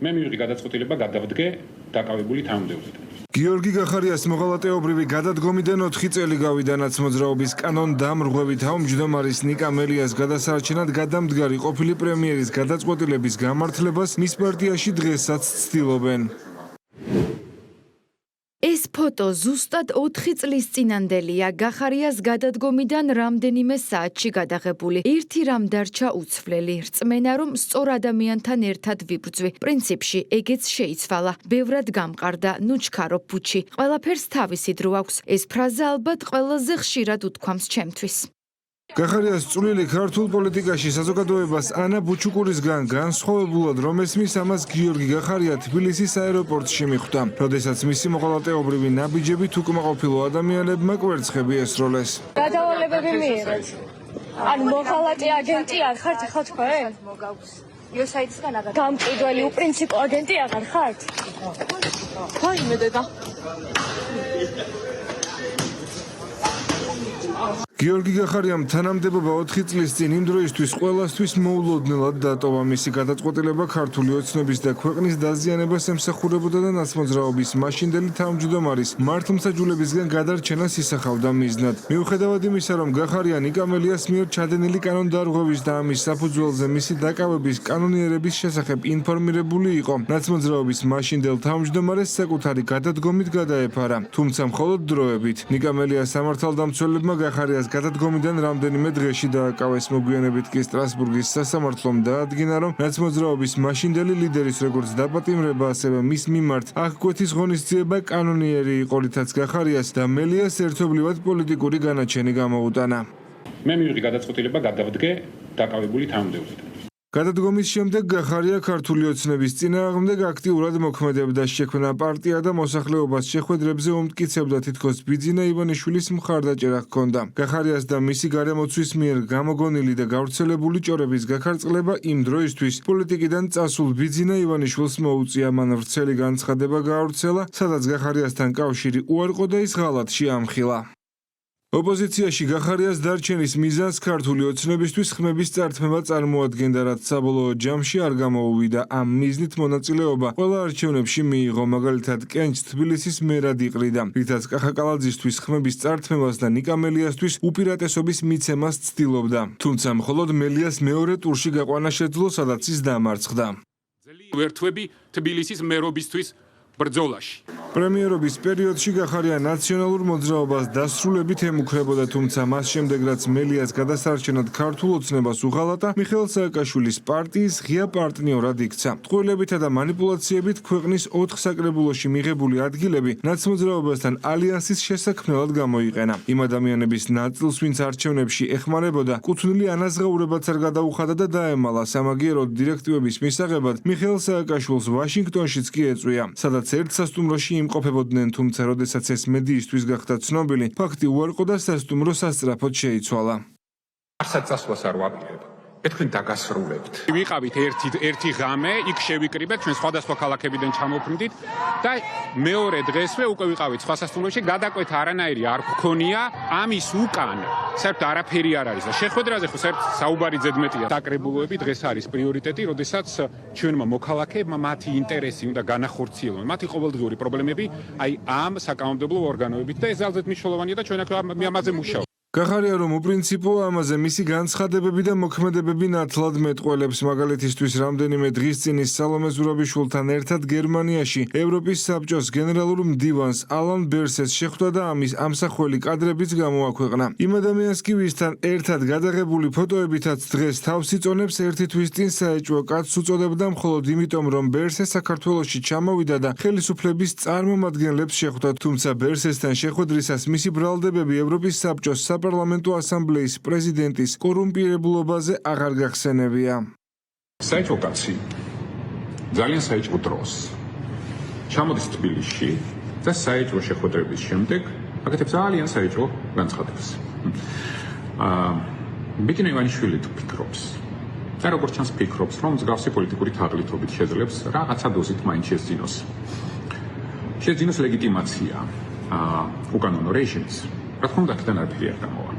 მე მივიღე გადაწყვეტილება გადავდგე დაკავებული თანამდებობიდან. გიორგი გახარიას მოღალატეობრივი გადადგომიდან 4 წელი გავიდა ნაცმოძრაობის კანონდამრღვევით თავმჯდომარის ნიკა მელიას გადასარჩენად გადამდგარი ყოფილი პრემიერის გადაწყვეტილების გამართლებას მის პარტიაში დღესაც ცდილობენ. ეს ფოტო ზუსტად 4 წლის წინანდელია. გახარიას გადადგომიდან რამდენიმე საათში გადაღებული. ერთი რამ დარჩა უცვლელი. რწმენა, რომ სწორ ადამიანთან ერთად ვიბრძვი. პრინციპში ეგეც შეიცვალა. ბევრად გამყარდა, ნუ ჩქარო ფუჩი. ყველაფერს თავისი დრო აქვს. ეს ფრაზა ალბათ ყველაზე ხშირად უთქვამს ჩემთვის. გახარიას წვლილი ქართულ პოლიტიკაში საზოგადოებას ანა ბუჩუკურისგან განსხვავებულად რომ ესმის ამას გიორგი გახარია თბილისის აეროპორტში მიხვდა. როდესაც მისი მოღალატეობრივი ნაბიჯებით უკმაყოფილო ადამიანებმა კვერცხები ესროლეს. გადავალებები მიიღეთ. ანუ მოღალატე აგენტი არ ხართ ახლა თქვენ? იოსაიდისგან აღარ. გამყიდველი უპრინციპო აგენტი აღარ ხართ? ვაიმე დედა. გიორგი გახარიამ თანამდებობა 4 წლის წინ იმ დროისთვის ყველასთვის მოულოდნელად დატოვა. მისი გადაწყვეტილება ქართული ოცნების და ქვეყნის დაზიანებას ემსახურებოდა და ნაცმოძრაობის მაშინდელი თავმჯდომარის მართლმსაჯულებისგან გადარჩენას ისახავდა მიზნად. მიუხედავად იმისა, რომ გახარია ნიკა მელიას მიერ ჩადენილი კანონდარღვევის და ამის საფუძველზე მისი დაკავების კანონიერების შესახებ ინფორმირებული იყო, ნაცმოძრაობის მაშინდელ თავმჯდომარეს საკუთარი გადადგომით გადაეფარა. თუმცა მხოლოდ დროებით. ნიკა მელიას სამართალდამცველებმა გახარიას გადადგომიდან რამდენიმე დღეში დააკავეს. მოგვიანებით კი სტრასბურგის სასამართლომ დაადგინა, რომ ნაცმოძრაობის მაშინდელი ლიდერის როგორც დაპატიმრება, ასევე მის მიმართ აღკვეთის ღონისძიება კანონიერი იყო, რითაც გახარიას და მელიას ერთობლივად პოლიტიკური განაჩენი გამოუტანა. მე მივიღე გადაწყვეტილება გადავდგე დაკავებული თანამდებობიდან. გადადგომის შემდეგ გახარია ქართული ოცნების წინააღმდეგ აქტიურად მოქმედებდა. შექმნა პარტია და მოსახლეობას შეხვედრებზე უმტკიცებდა, თითქოს ბიძინა ივანიშვილის მხარდაჭერა ჰქონდა. გახარიას და მისი გარემოცვის მიერ გამოგონილი და გავრცელებული ჭორების გაქარწყლება იმ დროისთვის პოლიტიკიდან წასულ ბიძინა ივანიშვილს მოუწია. მან ვრცელი განცხადება გაავრცელა, სადაც გახარიასთან კავშირი უარყო და ის ღალატში ამხილა. ოპოზიციაში გახარიას დარჩენის მიზანს ქართული ოცნებისთვის ხმების წართმევა წარმოადგენდა, რაც საბოლოო ჯამში არ გამოუვიდა. ამ მიზნით მონაწილეობა ყველა არჩევნებში მიიღო, მაგალითად კენჭს თბილისის მერად იყრიდა, რითაც კახაკალაძისთვის ხმების წართმევას და ნიკა მელიასთვის უპირატესობის მიცემას ცდილობდა. თუმცა მხოლოდ მელიას მეორე ტურში გაყვანა შეძლო, სადაც ის დამარცხდა. ვერთვები თბილისის მერობისთვის ბრძოლაში. პრემიერობის პერიოდში გახარია ნაციონალურ მოძრაობას დასრულებით ემუქრებოდა, თუმცა მას შემდეგ რაც მელიას გადასარჩენად ქართულ ოცნებას უღალატა, მიხეილ სააკაშვილის პარტიის ღია პარტნიორად იქცა. ტყუილებითა და მანიპულაციებით ქვეყნის 4 საკრებულოში მიღებული ადგილები ნაცმოძრაობასთან ალიანსის შესაქმნელად გამოიყენა. იმ ადამიანების ნაწილს, ვინც არჩევნებში ეხმარებოდა, კუთვნილი ანაზღაურებაც არ გადაუხადა და დაემალა. სამაგიეროდ დირექტივების მისაღებად მიხეილ სააკაშვილს ვაშინგტონშიც კი ეწვია, სადაც ერთ სასტუმროში იმყოფებოდნენ, თუმცა როდესაც ეს მედიისთვის გახდა ცნობილი, ფაქტი უარყო და სასტუმრო სასწრაფოდ შეიცვალა. არსად წასვლას არ ვაპირებ. ეთქვენ დაგასრულებთ. ვიყავით ერთი ღამე, იქ შევიკრიბეთ, ჩვენ სხვადასხვა ქალაქებიდან ჩამოფრინდით და მეორე დღესვე უკვე ვიყავით სხვა სასტუმროში, გადაკვეთა არანაირი არ გქონია, ამის უკან საერთოდ არაფერი არ არის და შეხვედრაზე ხო საერთოდ საუბარი ზედმეტია. საკრებულოები დღეს არის პრიორიტეტი, როდესაც ჩვენმა მოქალაქეებმა მათი ინტერესი უნდა განახორციელონ, მათი ყოველდღიური პრობლემები აი ამ საკანონმდებლო ორგანოებით და ეს ძალზედ მნიშვნელოვანია და ჩვენ აქ ამაზე მუშაობთ. გახარია რომ უპრინციპო ამაზე მისი განცხადებები და მოქმედებები ნათლად მეტყველებს. მაგალითისთვის რამდენიმე დღის წინ ის სალომე ზურაბიშვილთან ერთად გერმანიაში ევროპის საბჭოს გენერალურ მდივანს ალან ბერსეს შეხვდა და ამის ამსახველი კადრებიც გამოაქვეყნა. იმ ადამიანს კი ვისთან ერთად გადაღებული ფოტოებითაც დღეს თავს იწონებს ერთი თვის წინ საეჭვო კაცს უწოდებდა მხოლოდ იმიტომ, რომ ბერსე საქართველოში ჩამოვიდა და ხელისუფლების წარმომადგენლებს შეხვდა, თუმცა ბერსესთან შეხვედრისას მისი ბრალდებები ევროპის საბჭოს საპარლამენტო ასამბლეის პრეზიდენტის კორუმპირებულობაზე აღარ გახსენებია. საეჭვო კაცი ძალიან საეჭვო დროს ჩამოდის თბილისში და საეჭვო შეხვედრების შემდეგ აკეთებს ძალიან საეჭვო განცხადებას. ბიძინა ივანიშვილი ფიქრობს და როგორც ჩანს ფიქრობს, რომ მსგავსი პოლიტიკური თაღლითობით შეძლებს რაღაცა დოზით მაინც შეძინოს ლეგიტიმაცია უკანონო რეჟიმის. რა თქმა უნდა, აქედან არაფერი არ გამოვა.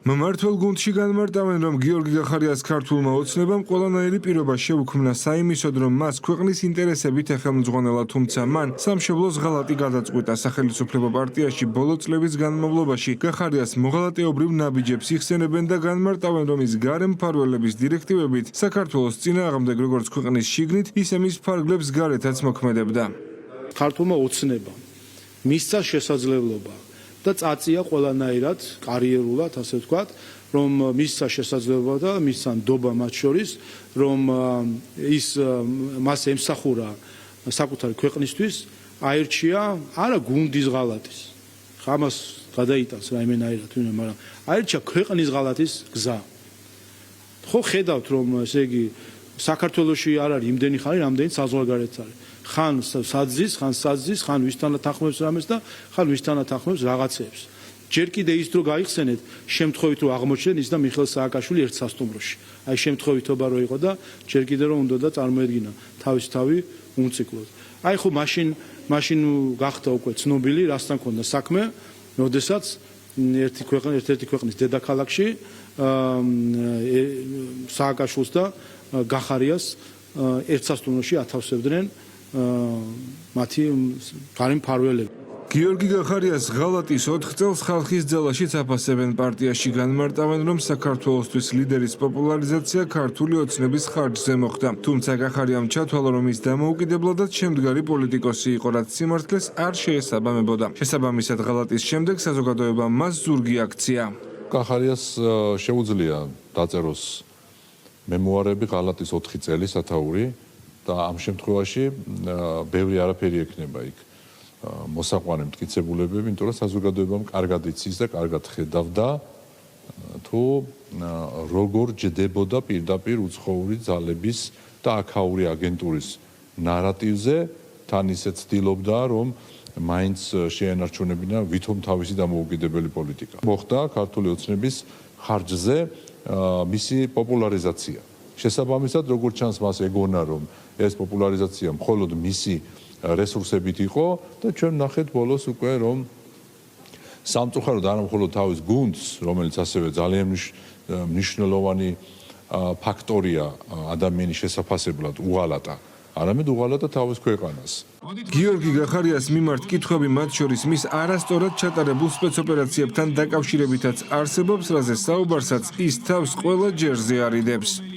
მმართველ გუნდში განმარტავენ, რომ გიორგი გახარიას ქართულმა ოცნებამ ყველანაირი პირობა შეუქმნა საიმისოდ, რომ მას ქვეყნის ინტერესებით ეხელმძღვანელა, თუმცა მან სამშობლოს ღალატი გადაწყვიტა. სახელმწიფო პარტიაში ბოლო წლების განმავლობაში გახარიას მოღალატეობრივ ნაბიჯებს იხსენებენ და განმარტავენ, რომ ის გარე მფარველების დირექტივებით საქართველოს წინააღმდეგ როგორც ქვეყნის შიგნით, ისე მის ფარგლებს გარეთაც მოქმედებდა. ქართულმა ოცნებამ მისცა შესაძლებლობა და წაწია ყველანაირად კარიერულად, ასე ვთქვათ, რომ მისცა შესაძლებლობა და მისცა ნდობა მათ შორის, რომ ის მას ემსახურა საკუთარი ქვეყნისთვის, აირჩია არა გუნდის ღალატის. ამას გადაიტანს რაიმენაირად, მაგრამ აირჩია ქვეყნის ღალატის გზა. ხო ხედავთ, რომ ესე იგი საქართველოში არ არის იმდენი ხანი, რამდენი საზღვარგარეთ არის. ხან საძის, ხან ვისთანაც ახმევს რამეს და ხან ვისთანაც ახმევს რაღაცებს. ჯერ კიდე ის დრო გაიხსენეთ, შემთხვევით რომ აღმოჩნდნენ ის და მიხეილ სააკაშვილი ერთ სასტუმროში. აი შემთხვევითობა რო იყო და ჯერ კიდე რომ უნდა და წარმოედგინა თავის თავი უმციკლოდ. აი ხო მაშინ გახდა უკვე ცნობილი, რასთან ქონდა საქმე, როდესაც ერთ-ერთი ქვეყნის დედაქალაქში სააკაშვილს და გახარიას ერთ სასტუმროში ათავსებდნენ მათი გარე მფარველები. გიორგი გახარიას ღალატის 4 წელს ხალხის ძალაშიც აფასებენ. პარტიაში განმარტავენ, რომ საქართველოსთვის ლიდერის პოპულარიზაცია ქართული ოცნების ხარჯზე მოხდა. თუმცა გახარიამ ჩათვალა, რომ ის დამოუკიდებლადაც შემდგარი პოლიტიკოსი იყო, რაც სიმართლეს არ შეესაბამებოდა. შესაბამისად ღალატის შემდეგ საზოგადოებამ მას ზურგი აქცია. გახარიას შეუძლია დაწეროს მემუარები ღალატის 4 წელი სათაური და ამ შემთხვევაში ბევრი არაფერი ექნება იქ მოსაყვანე მტკიცებულებები, იმიტომ რომ საზოგადოებამ კარგად იცის და კარგად ხედავდა თუ როგორ ჯდებოდა პირდაპირ უცხოური ძალების და აქაური აგენტურის ნარატივზე, თან ისე ცდილობდა, რომ მაინც შეენარჩუნებინა ვითომ თავისი დამოუკიდებელი პოლიტიკა. მოხდა ქართული ოცნების ხარჯზე მისი პოპულარიზაცია. შესაბამისად, როგორც ჩანს, მას ეგონა, რომ ეს პოპულარიზაცია მხოლოდ მისი რესურსებით იყო და ჩვენ ნახეთ ბოლოს უკვე, რომ სამწუხაროდ არა მხოლოდ თავის გუნდს, რომელიც ასევე ძალიან მნიშვნელოვანი ფაქტორია ადამიანის შესაფასებლად უღალატა, არამედ უღალატა თავის ქვეყანას. გიორგი გახარიას მიმართ კითხვები, მათ შორის მის არასწორად ჩატარებულ სპეცოპერაციებთან დაკავშირებითაც არსებობს, რაზე საუბარსაც ის თავს ყველა ჯერზე არიდებს.